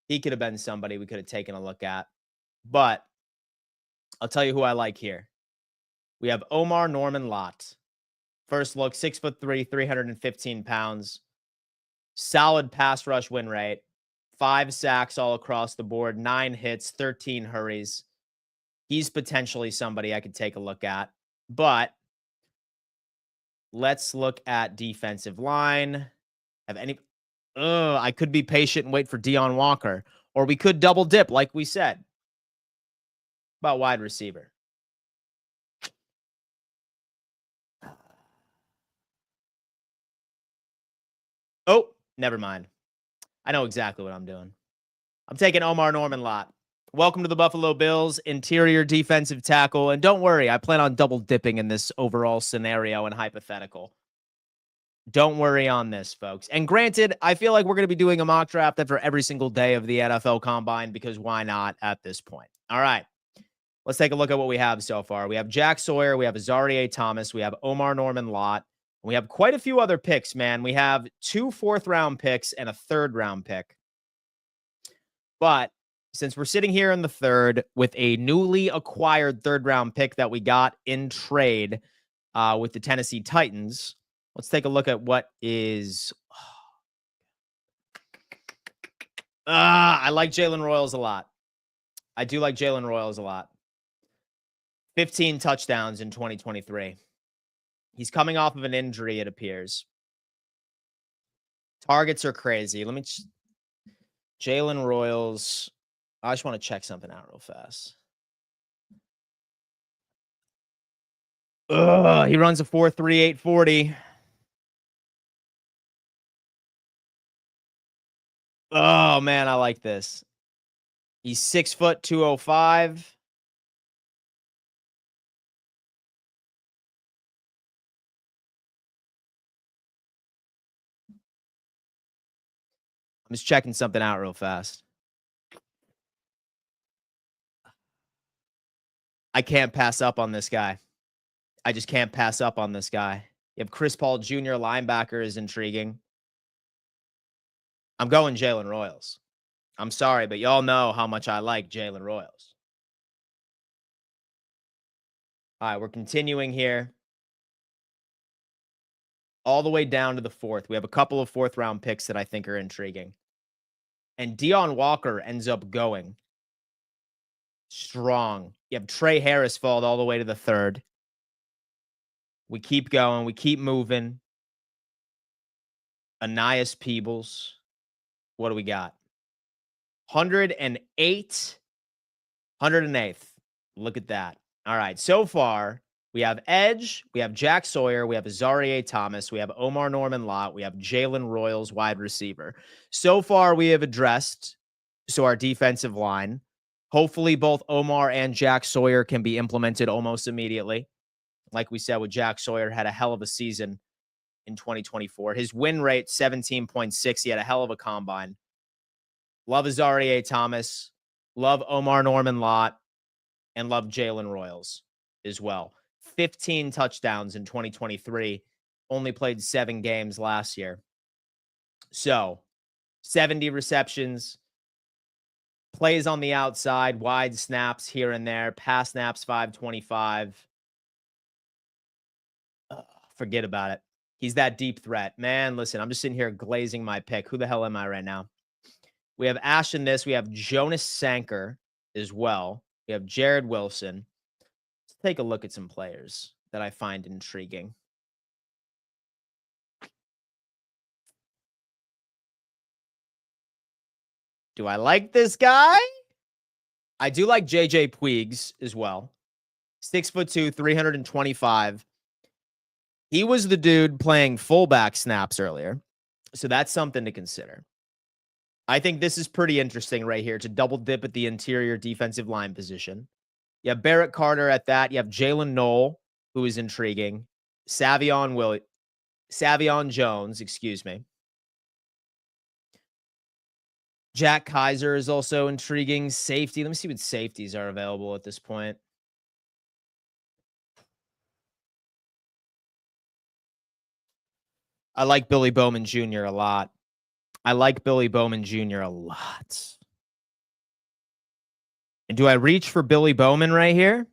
He could have been somebody we could have taken a look at. But I'll tell you who I like here. We have Omar Norman Lott. First look, 6'3", 315 pounds. Solid pass rush win rate. 5 sacks all across the board. 9 hits, 13 hurries. He's potentially somebody I could take a look at. But let's look at defensive line. I could be patient and wait for Deion Walker. Or we could double dip, like we said. About wide receiver. Oh, never mind. I know exactly what I'm doing. I'm taking Omar Norman Lott. Welcome to the Buffalo Bills, interior defensive tackle. And don't worry, I plan on double dipping in this overall scenario and hypothetical. Don't worry on this, folks. And granted, I feel like we're going to be doing a mock draft after every single day of the NFL Combine because why not at this point? All right. Let's take a look at what we have so far. We have Jack Sawyer. We have Azareye'h Thomas. We have Omar Norman Lott. We have quite a few other picks, man. We have 2 4th-round picks and a 3rd-round pick. But since we're sitting here in the 3rd with a newly acquired 3rd-round pick that we got in trade with the Tennessee Titans, let's take a look at what is... I like Jalen Royals a lot. I do like Jalen Royals a lot. 15 touchdowns in 2023. He's coming off of an injury, it appears. Targets are crazy. Let me... Jalen Royals. I just want to check something out real fast. He runs a 4.38 40. Oh, man, I like this. He's 6 foot 205. I'm just checking something out real fast. I can't pass up on this guy. I just can't pass up on this guy. You have Chris Paul Jr. linebacker is intriguing. I'm going Jalen Royals. I'm sorry, but y'all know how much I like Jalen Royals. All right, we're continuing here. All the way down to the 4th. We have a couple of 4th-round picks that I think are intriguing. And Deion Walker ends up going strong. You have Trey Harris fall all the way to the 3rd. We keep going. We keep moving. Anais Peebles. What do we got? 108. 108th. Look at that. All right. So far, we have Edge. We have Jack Sawyer. We have Azareye'h Thomas. We have Omar Norman Lott. We have Jalen Royals, wide receiver. So far, we have addressed our defensive line. Hopefully, both Omar and Jack Sawyer can be implemented almost immediately. Like we said, with Jack Sawyer, had a hell of a season in 2024. His win rate, 17.6. He had a hell of a combine. Love Azareye'h Thomas. Love Omar Norman Lott. And love Jalen Royals as well. 15 touchdowns in 2023. Only played 7 games last year. So, 70 receptions. Plays on the outside. Wide snaps here and there. Pass snaps, 525. Forget about it. He's that deep threat. Man, listen, I'm just sitting here glazing my pick. Who the hell am I right now? We have Ashton this. We have Jonas Sanker as well. We have Jared Wilson. Let's take a look at some players that I find intriguing. Do I like this guy? I do like JJ Puigs as well. 6'2", 325. He was the dude playing fullback snaps earlier. So that's something to consider. I think this is pretty interesting right here to double dip at the interior defensive line position. You have Barrett Carter at that. You have Jalen Knoll, who is intriguing. Savion Jones, excuse me. Jack Kaiser is also intriguing. Safety. Let me see what safeties are available at this point. I like Billy Bowman Jr. a lot. I like Billy Bowman Jr. a lot. And do I reach for Billy Bowman right here?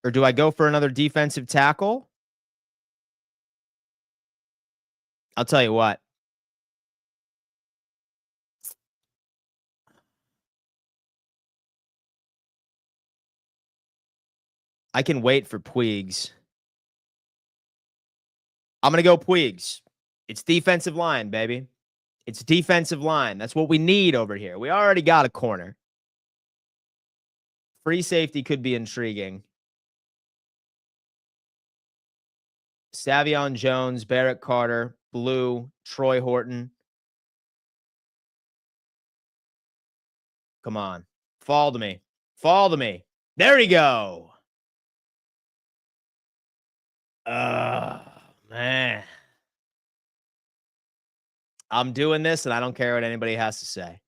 Or do I go for another defensive tackle? I'll tell you what. I can wait for Puigs. I'm going to go Puigs. It's defensive line, baby. It's defensive line. That's what we need over here. We already got a corner. Free safety could be intriguing. Savion Jones, Barrett Carter, Blue, Troy Horton. Come on. Fall to me. Fall to me. There we go. Man. I'm doing this, and I don't care what anybody has to say.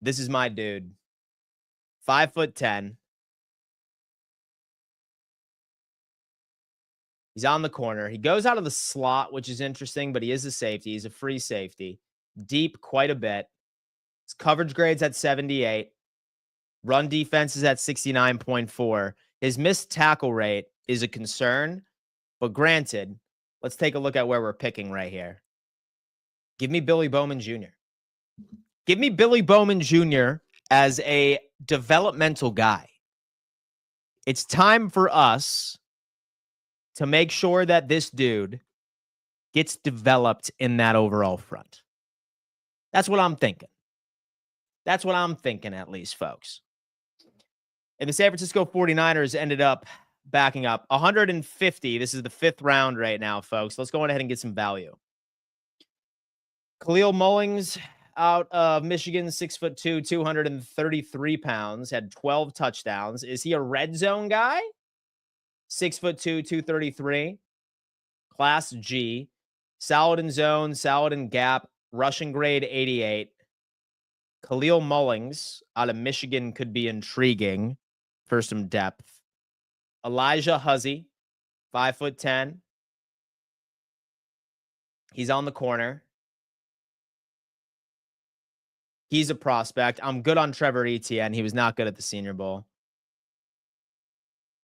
This is my dude. 5'10". He's on the corner. He goes out of the slot, which is interesting, but he is a safety. He's a free safety. Deep quite a bit. His coverage grade's at 78. Run defense is at 69.4. His missed tackle rate is a concern, but granted, let's take a look at where we're picking right here. Give me Billy Bowman Jr. Give me Billy Bowman Jr. as a developmental guy. It's time for us to make sure that this dude gets developed in that overall front. That's what I'm thinking. That's what I'm thinking, at least, folks. And the San Francisco 49ers ended up backing up 150. This is the 5th round right now, folks. Let's go on ahead and get some value. Khalil Mullings out of Michigan, 6'2", 233 pounds, had 12 touchdowns. Is he a red zone guy? 6'2", 233. Class G. Solid in zone, solid in gap. Rushing grade 88. Khalil Mullings out of Michigan could be intriguing for some depth. Elijah Huzzy, 5'10". He's on the corner. He's a prospect. I'm good on Trevor Etienne. He was not good at the Senior Bowl.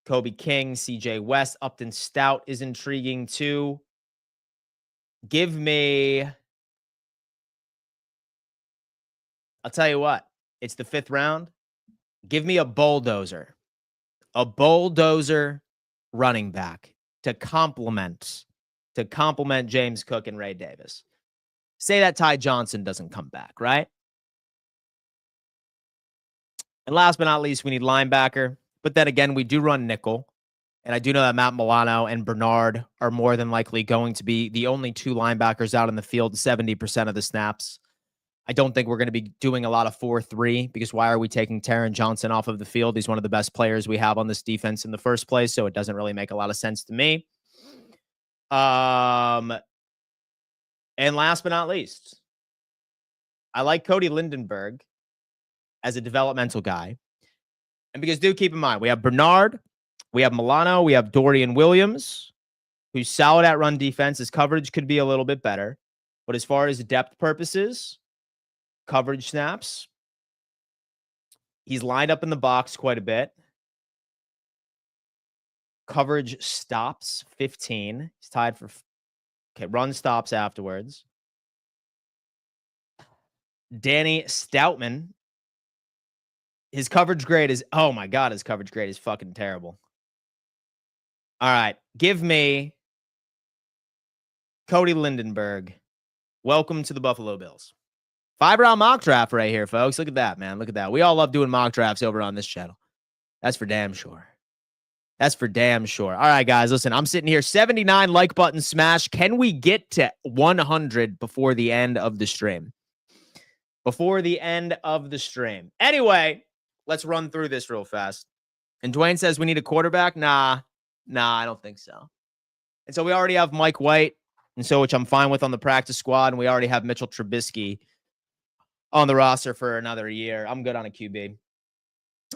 Kobe King, CJ West, Upton Stout is intriguing too. Give me... I'll tell you what. It's the 5th round. Give me a bulldozer. A bulldozer running back to complement James Cook and Ray Davis. Say that Ty Johnson doesn't come back, right? And last but not least, we need linebacker. But then again, we do run nickel. And I do know that Matt Milano and Bernard are more than likely going to be the only 2 linebackers out in the field 70% of the snaps. I don't think we're going to be doing a lot of 4-3 because why are we taking Taron Johnson off of the field? He's one of the best players we have on this defense in the first place, so it doesn't really make a lot of sense to me. And last but not least, I like Cody Lindenberg as a developmental guy. And because do keep in mind, we have Bernard, we have Milano, we have Dorian Williams, who's solid at run defense. His coverage could be a little bit better. But as far as depth purposes, coverage snaps, he's lined up in the box quite a bit. Coverage stops, 15. He's tied for... Okay, run stops afterwards. Danny Stoutman. His coverage grade is... Oh, my God, his coverage grade is fucking terrible. All right, give me Cody Lindenberg. Welcome to the Buffalo Bills. 5-round mock draft right here, folks. Look at that, man. Look at that. We all love doing mock drafts over on this channel. That's for damn sure. That's for damn sure. All right, guys, listen, I'm sitting here. 79 like button smash. Can we get to 100 before the end of the stream? Before the end of the stream. Anyway, let's run through this real fast. And Dwayne says we need a quarterback. Nah, I don't think so. And so we already have Mike White, and so which I'm fine with on the practice squad, and we already have Mitchell Trubisky on the roster for another year. I'm good on a QB.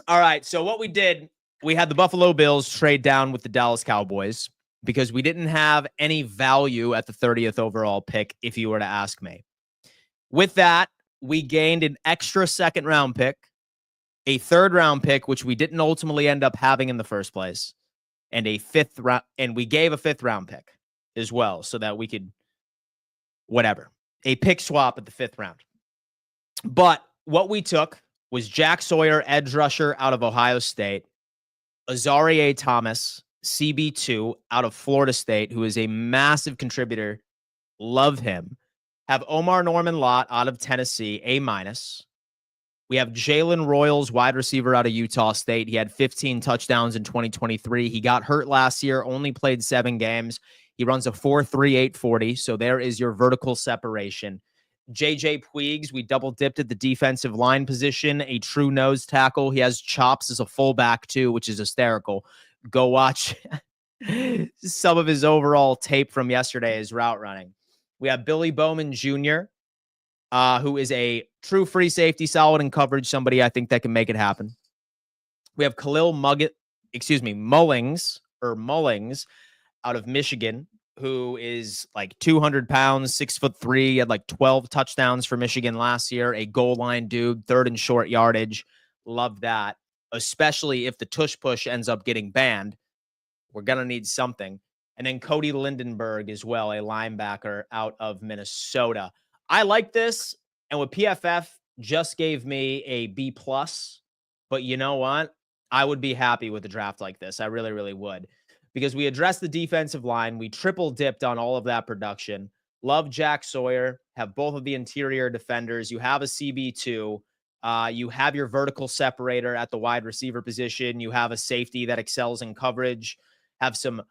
All right, so what we did, we had the Buffalo Bills trade down with the Dallas Cowboys. because we didn't have any value at the 30th overall pick, if you were to ask me. With that, we gained an extra second round pick, a third round pick, which we didn't ultimately end up having in the first place, and a fifth round, and we gave a fifth round pick as well so that we could, whatever, a pick swap at the fifth round. But what we took was Jack Sawyer, edge rusher out of Ohio State, Azarie Thomas, CB2 out of Florida State, who is a massive contributor. Love him. Have Omar Norman Lott out of Tennessee, A-. We have Jalen Royals, wide receiver out of Utah State. He had 15 touchdowns in 2023. He got hurt last year, only played 7 games. He runs a 4.38 40, so there is your vertical separation. JJ Puigs, we double dipped at the defensive line position, a true nose tackle. He has chops as a fullback too, which is hysterical. Go watch some of his overall tape from yesterday, his route running. We have Billy Bowman Jr., who is a true free safety, solid in coverage, somebody I think that can make it happen. We have Khalil Mullings out of Michigan, who is like 200 pounds, 6'3", had like 12 touchdowns for Michigan last year, a goal line dude, third and short yardage. Love that, especially if the tush push ends up getting banned. We're going to need something. And then Cody Lindenberg as well, a linebacker out of Minnesota. I like this, and with PFF just gave me a B+, but you know what? I would be happy with a draft like this. I really, really would, because we addressed the defensive line. We triple dipped on all of that production. Love Jack Sawyer, have both of the interior defenders. You have a CB2. You have your vertical separator at the wide receiver position. You have a safety that excels in coverage, have some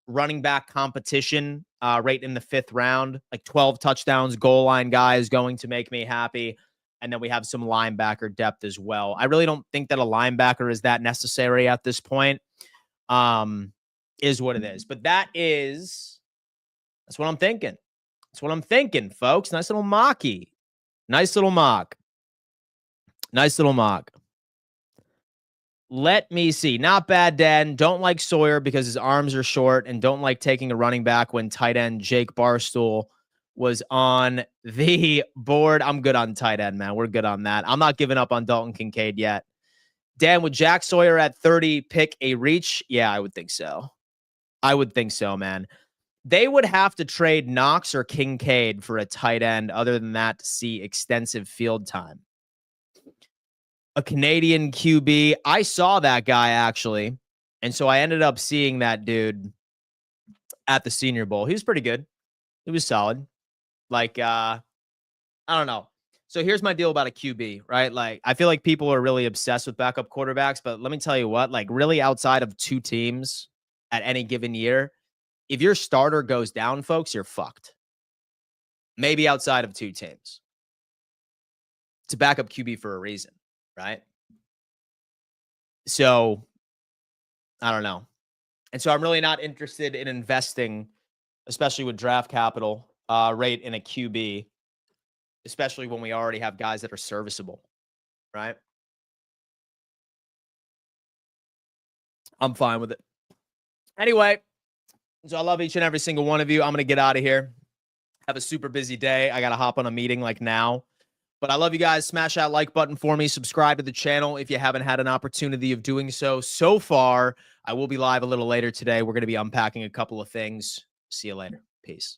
running back competition right in the 5th round, like 12 touchdowns, goal line guy is going to make me happy. And then we have some linebacker depth as well. I really don't think that a linebacker is that necessary at this point. Is what it is. But that's what I'm thinking. That's what I'm thinking, folks. Nice little mocky. Nice little mock. Nice little mock. Let me see. Not bad, Dan. Don't like Sawyer because his arms are short, and don't like taking a running back when tight end Jake Barstool was on the board. I'm good on tight end, man. We're good on that. I'm not giving up on Dalton Kincaid yet. Dan, would Jack Sawyer at 30 pick a reach? Yeah, I would think so. I would think so, man. They would have to trade Knox or Kincaid for a tight end other than that to see extensive field time. A Canadian QB. I saw that guy, actually. And so I ended up seeing that dude at the Senior Bowl. He was pretty good. He was solid. Like, I don't know. So here's my deal about a QB, right? Like, I feel like people are really obsessed with backup quarterbacks, but let me tell you what, like, really outside of 2 teams at any given year, if your starter goes down, folks, you're fucked. Maybe outside of 2 teams. It's a backup QB for a reason, right? So, I don't know. And so I'm really not interested in investing, especially with draft capital, rate in a QB, especially when we already have guys that are serviceable, right? I'm fine with it. Anyway, so I love each and every single one of you. I'm going to get out of here. Have a super busy day. I got to hop on a meeting like now. But I love you guys. Smash that like button for me. Subscribe to the channel if you haven't had an opportunity of doing so. So far, I will be live a little later today. We're going to be unpacking a couple of things. See you later. Peace.